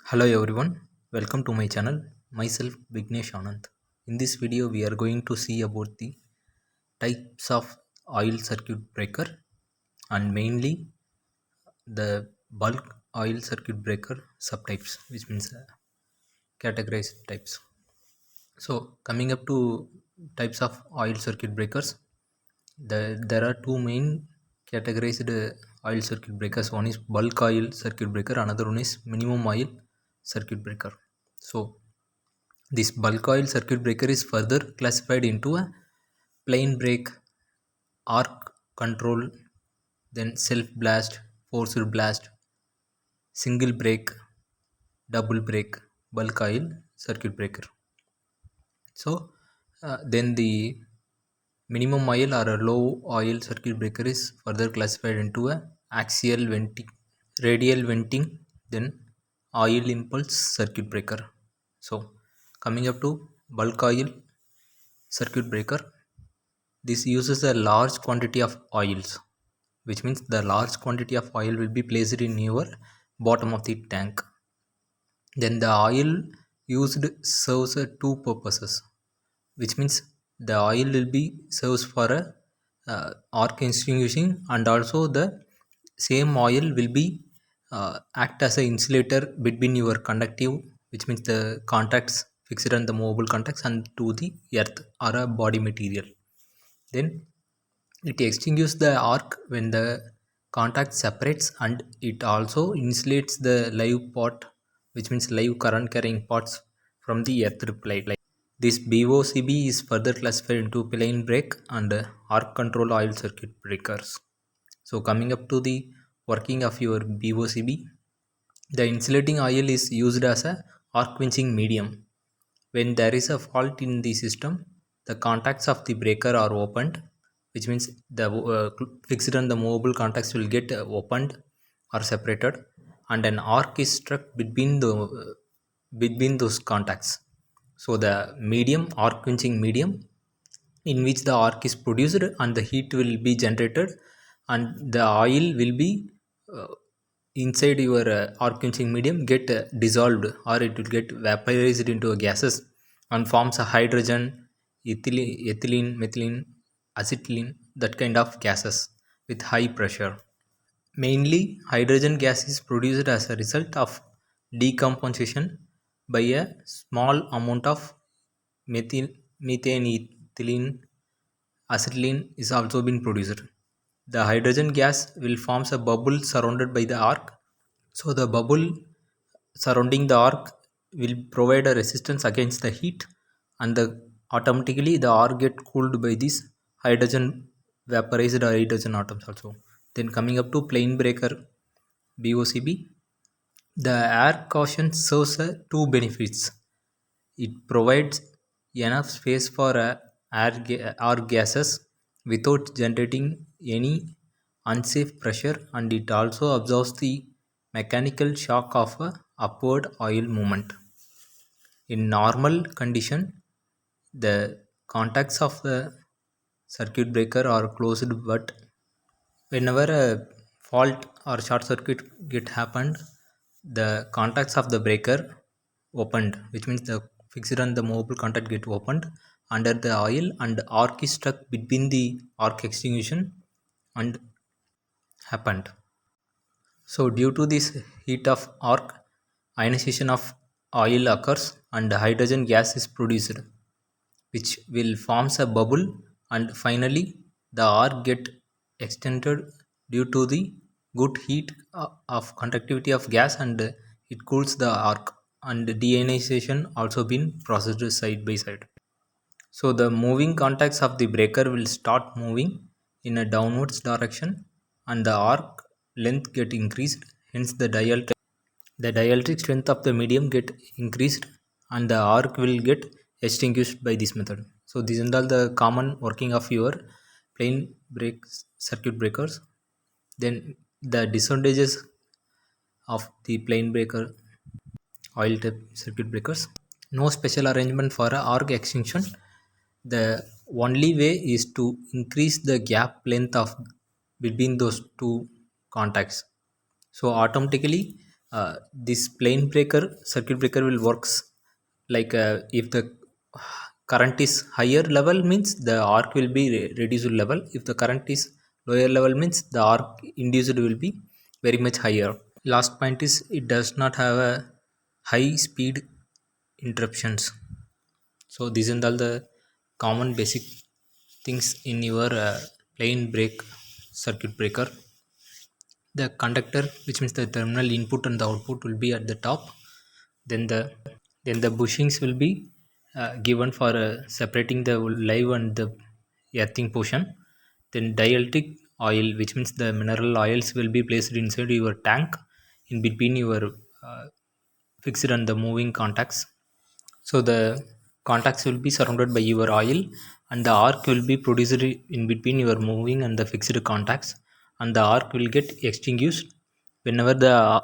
Hello everyone, welcome to my channel. Myself Vignesh Anand. In this video, we are going to see about the types of oil circuit breaker and mainly the bulk oil circuit breaker subtypes, which means categorized types. So, coming up to types of oil circuit breakers, there are two main categorized oil circuit breakers. One is bulk oil circuit breaker, another one is minimum oil circuit breaker. So, this bulk oil circuit breaker is further classified into a plain break, arc control, then self blast, forced blast, single break, double break, bulk oil circuit breaker. So then the minimum oil or a low oil circuit breaker is further classified into a axial venting, radial venting, then oil impulse circuit breaker. So coming up to bulk oil circuit breaker, this uses a large quantity of oils, which means the large quantity of oil will be placed in your bottom of the tank. Then the oil used serves two purposes, which means the oil will be serves for a arc extinguishing, and also the same oil will be act as a insulator between your conductive, which means the contacts fixed on the movable contacts and to the earth or a body material. Then it extinguishes the arc when the contact separates, and it also insulates the live part, which means live current carrying parts from the earth plate. This BOCB is further classified into plain break and arc control oil circuit breakers. So coming up to the working of your BOCB, the insulating oil is used as a arc quenching medium. When there is a fault in the system, the contacts of the breaker are opened, which means the fixed and the movable contacts will get opened or separated, and an arc is struck between those contacts. So the medium, arc quenching medium, in which the arc is produced and the heat will be generated, and the oil will be uh, inside your arc quenching medium get dissolved, or it will get vaporized into gases and forms a hydrogen, ethylene, methylene, acetylene, that kind of gases with high pressure. Mainly, hydrogen gas is produced as a result of decomposition by a small amount of methane, ethylene, acetylene is also been produced. The hydrogen gas will forms a bubble surrounded by the arc. So the bubble surrounding the arc will provide a resistance against the heat, and automatically the arc get cooled by this hydrogen vaporized hydrogen atoms also. Then coming up to plane breaker BOCB, the air caution serves two benefits. It provides enough space for air gases without generating any unsafe pressure, and it also absorbs the mechanical shock of a upward oil movement. In normal condition, the contacts of the circuit breaker are closed, but whenever a fault or short circuit get happened, the contacts of the breaker opened, which means the fixed and the movable contact get opened under the oil, and arc is struck between the arc extinguishing and happened. So due to this heat of arc, ionization of oil occurs and hydrogen gas is produced, which will forms a bubble, and finally the arc get extended due to the good heat of conductivity of gas, and it cools the arc, and deionization also been processed side by side. So the moving contacts of the breaker will start moving in a downwards direction, and the arc length get increased, hence the dielectric strength of the medium get increased, and the arc will get extinguished by this method. So these are all the common working of your plain break circuit breakers. Then the disadvantages of the plain breaker oil type circuit breakers: no special arrangement for a arc extinction. The only way is to increase the gap length of between those two contacts. So automatically this plain breaker circuit breaker will works like if the current is higher level means the arc will be reduced level. If the current is lower level means the arc induced will be very much higher. Last point is it does not have a high speed interruptions. So these are all the common basic things in your plain break circuit breaker. The conductor, which means the terminal input and the output, will be at the top. Then the bushings will be given for separating the live and the earthing portion. Then dielectric oil, which means the mineral oils, will be placed inside your tank in between your uh, fixed and the moving contacts. So the contacts will be surrounded by your oil, and the arc will be produced in between your moving and the fixed contacts, and the arc will get extinguished. Whenever the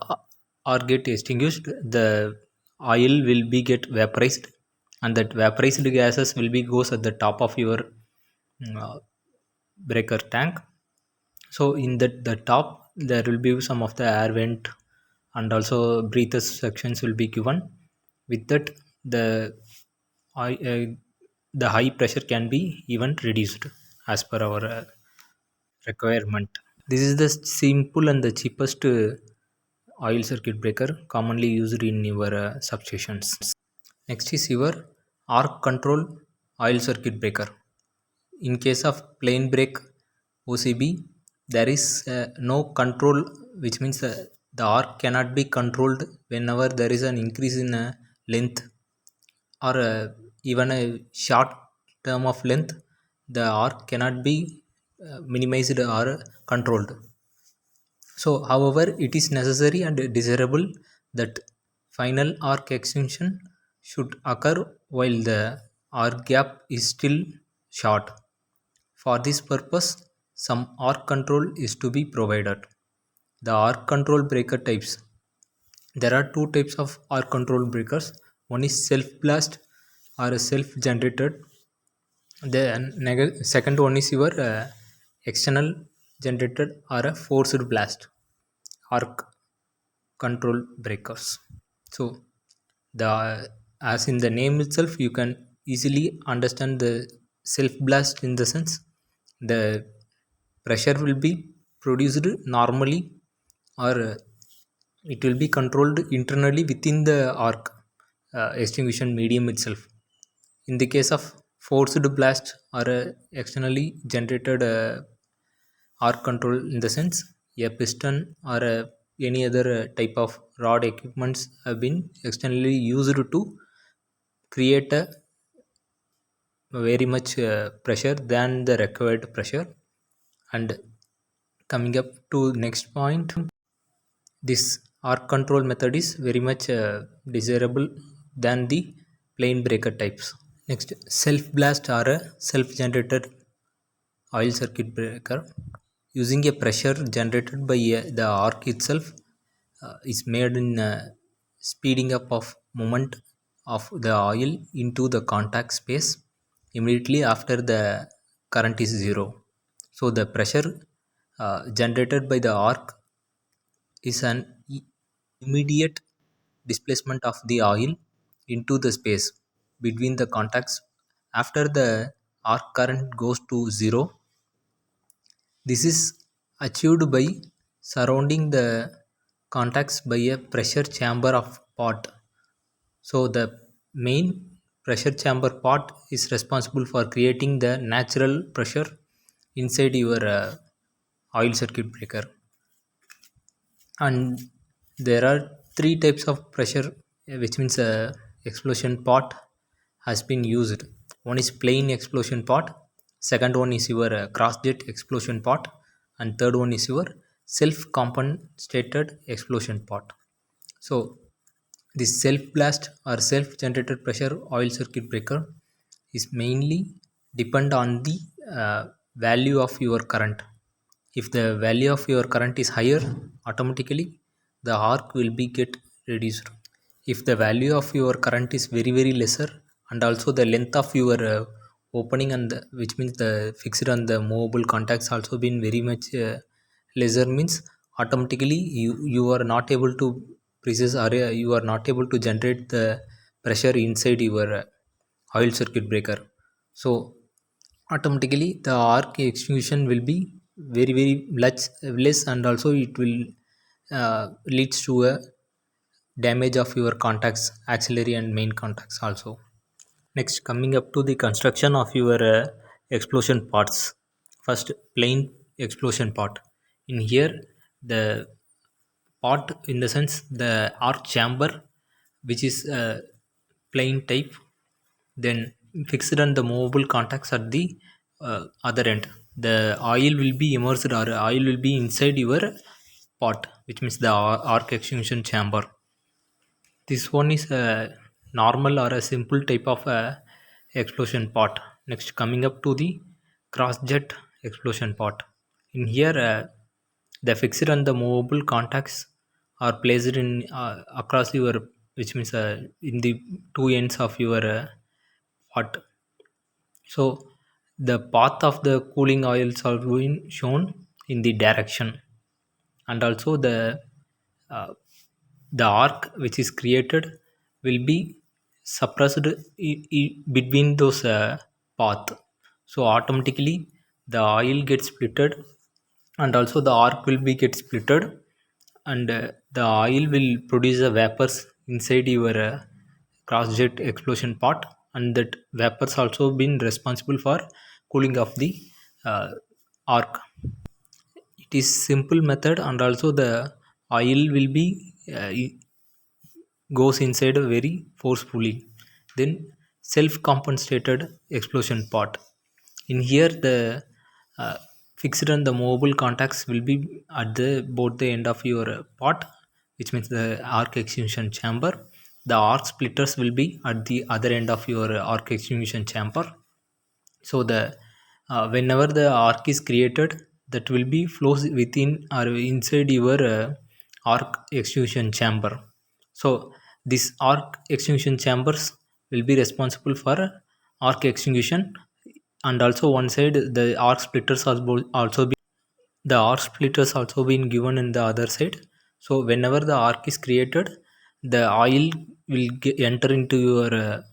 arc get extinguished, the oil will be get vaporized, and that vaporized gases will be goes at the top of your uh, breaker tank. So in the top there will be some of the air vent and also breathers sections will be given. With that, the I- uh, the high pressure can be even reduced as per our requirement. This is the simple and the cheapest oil circuit breaker commonly used in your substations. Next is your arc control oil circuit breaker. In case of plain break OCB, there is no control, which means the arc cannot be controlled whenever there is an increase in length or even a short term of length. The arc cannot be minimized or controlled. So, however, it is necessary and desirable that final arc extension should occur while the arc gap is still short. For this purpose, some arc control is to be provided. The arc control breaker types. There are two types of arc control breakers. One is self blast or self generated. The second one is your external generated or a forced blast arc control breakers. So the as in the name itself, you can easily understand the self blast in the sense the pressure will be produced normally, or it will be controlled internally within the arc extinguishing medium itself. In the case of forced blast or externally generated arc control, in the sense a piston or any other type of rod equipments have been externally used to create a very much pressure than the required pressure. And coming up to next point, this arc control method is very much desirable than the plain breaker types. Next, self blast or a self generated oil circuit breaker, using a pressure generated by the arc itself, is made in speeding up of movement of the oil into the contact space immediately after the current is zero. So the pressure generated by the arc is an immediate displacement of the oil into the space between the contacts after the arc current goes to zero. This is achieved by surrounding the contacts by a pressure chamber of pot. So the main pressure chamber pot is responsible for creating the natural pressure inside your oil circuit breaker. And there are three types of pressure, which means explosion pot has been used. One is plain explosion pot, second one is your cross jet explosion pot, and third one is your self compensated explosion pot. So this self blast or self generated pressure oil circuit breaker is mainly depend on the value of your current. If the value of your current is higher, automatically the arc will be get reduced. If the value of your current is very very lesser, and also the length of your opening and which means the fixed and the movable contacts also been very much lesser, means automatically you are not able to presses, or you are not able to generate the pressure inside your oil circuit breaker. So automatically the arc extinguishing will be very less, and also it will leads to a damage of your contacts, auxiliary and main contacts also. Next, coming up to the construction of your explosion parts. First, plain explosion part. In here, the part, in the sense the arc chamber, which is plain type, then fixed on the movable contacts at the other end. The oil will be immersed, or oil will be inside your pot, which means the arc extinguishing chamber. This one is a normal or a simple type of explosion pot. Next, coming up to the cross jet explosion pot. In here, the fixed and the movable contacts are placed in across your, which means in the two ends of your pot. So the path of the cooling oils are being shown in the direction, and also uh, the arc which is created will be suppressed between those path. So automatically the oil gets splitted, and also the arc will be get splitted, and the oil will produce the vapors inside your cross jet explosion part, and that vapors also been responsible for cooling of the uh, arc. It is simple method, and also the oil will be goes inside very forcefully. Then self compensated explosion part. In here, the uh, fixed and the movable contacts will be at the both the end of your pot, which means the arc extinguishing chamber. The arc splitters will be at the other end of your arc extinguishing chamber. So the whenever the arc is created, that will be flows within or inside your arc extinguishing chamber. So this arc extinguishing chambers will be responsible for arc extinguishing, and also one side the arc splitters are also be, the arc splitters also been given in the other side. So whenever the arc is created, the oil will enter into your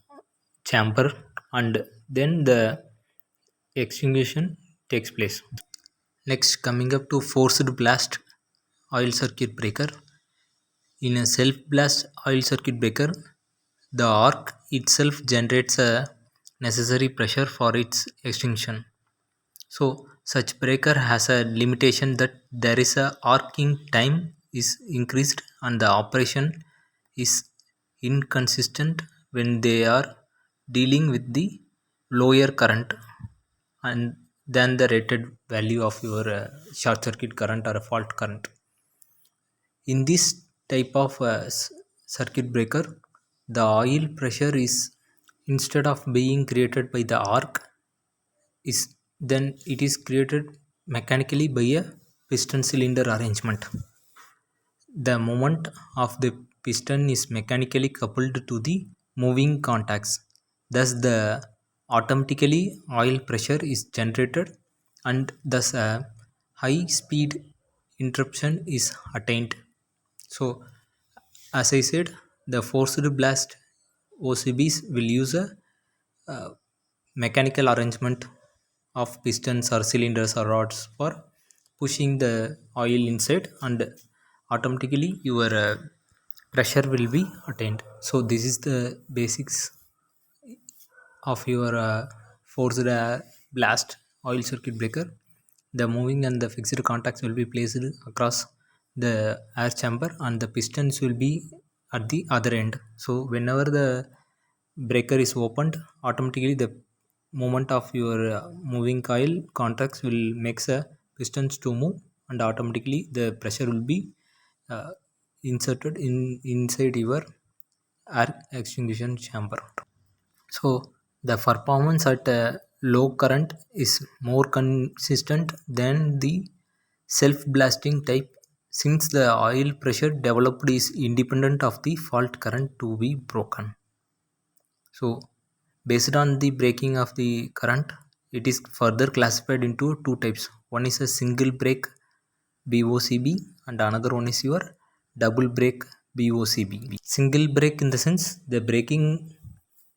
chamber, and then the extinguishing takes place. Next, coming up to forced blast oil circuit breaker. In a self blast oil circuit breaker, the arc itself generates a necessary pressure for its extinction. So such breaker has a limitation that there is a arcing time is increased, and the operation is inconsistent when they are dealing with the lower current and than the rated value of your short circuit current or a fault current. In this type of circuit breaker, the oil pressure is, instead of being created by the arc, is then it is created mechanically by a piston cylinder arrangement. The moment of the piston is mechanically coupled to the moving contacts. Thus, the automatically oil pressure is generated, and thus a high speed interruption is attained. So, as I said, the forced blast OCBs will use a uh, mechanical arrangement of pistons or cylinders or rods for pushing the oil inside, and automatically your pressure will be attained. So this is the basics of your forced blast oil circuit breaker. The moving and the fixed contacts will be placed across the air chamber, and the pistons will be at the other end. So whenever the breaker is opened, automatically the movement of your moving coil contacts will makes the pistons to move, and automatically the pressure will be uh, inserted in inside your air extinguishing chamber. So the performance at a low current is more consistent than the self-blasting type, since the oil pressure developed is independent of the fault current to be broken. So based on the breaking of the current, it is further classified into two types. One is a single break BOCB, and another one is your double break BOCB. Single brake in the sense the braking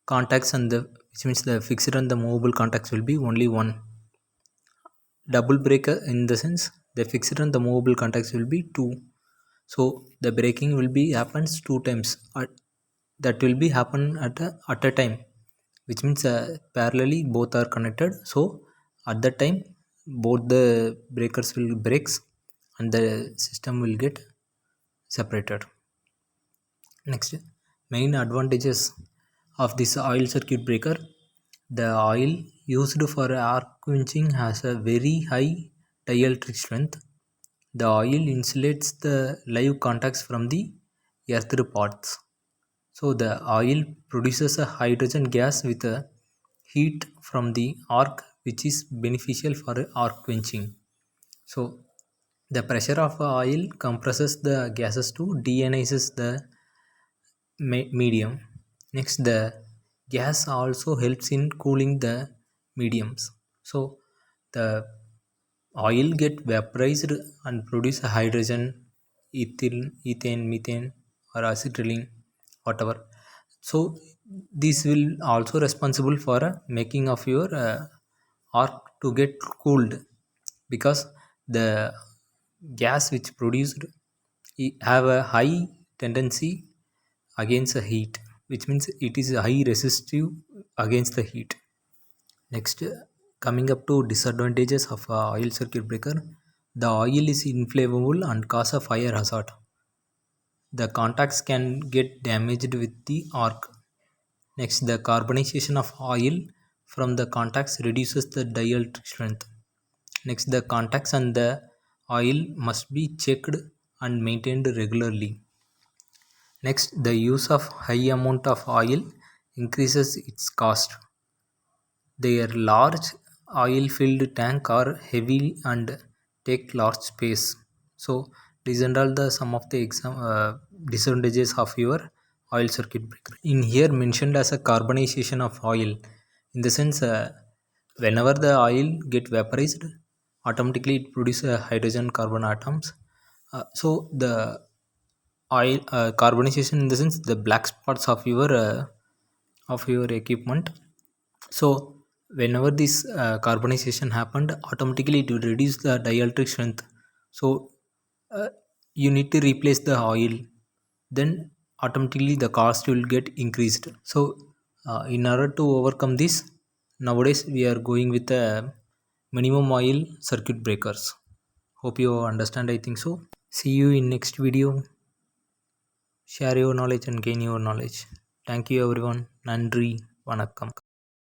contacts and the which means the fixed and the movable contacts will be only one. Double breaker in the sense the fixed and the movable contacts will be two. So the braking will be happens two times. That will be happen at a time, which means parallelly both are connected. So at that time both the breakers will breaks and the system will get separated. Next, main advantages of this oil circuit breaker. The oil used for arc quenching has a very high dielectric strength. The oil insulates the live contacts from the earthed parts. So the oil produces a hydrogen gas with a heat from the arc, which is beneficial for arc quenching. So the pressure of oil compresses the gases to deionizes the medium. Next, the gas also helps in cooling the mediums. So the oil get vaporized and produce a hydrogen, ethane, methane, or acetylene, whatever. So this will also responsible for making of your arc to get cooled, because the gas which produced have a high tendency against the heat, which means it is high resistive against the heat. Next, coming up to disadvantages of oil circuit breaker. The oil is inflammable and cause a fire hazard. The contacts can get damaged with the arc. Next, the carbonization of oil from the contacts reduces the dielectric strength. Next, the contacts and the oil must be checked and maintained regularly. Next, the use of high amount of oil increases its cost. Their large oil-filled tank are heavy and take large space. So these are all the some of the disadvantages of your oil circuit breaker. In here mentioned as a carbonization of oil, in the sense whenever the oil get vaporized, automatically it produces hydrogen carbon atoms. So the oil carbonization in the sense the black spots of your equipment. So whenever this carbonization happened, automatically it will reduce the dielectric strength. So uh, you need to replace the oil, then automatically the cost will get increased. So in order to overcome this, nowadays we are going with a minimum oil circuit breakers. Hope you understand. I think so. See you in next video. Share your knowledge and gain your knowledge. Thank you everyone. Nandri. Vanakkam.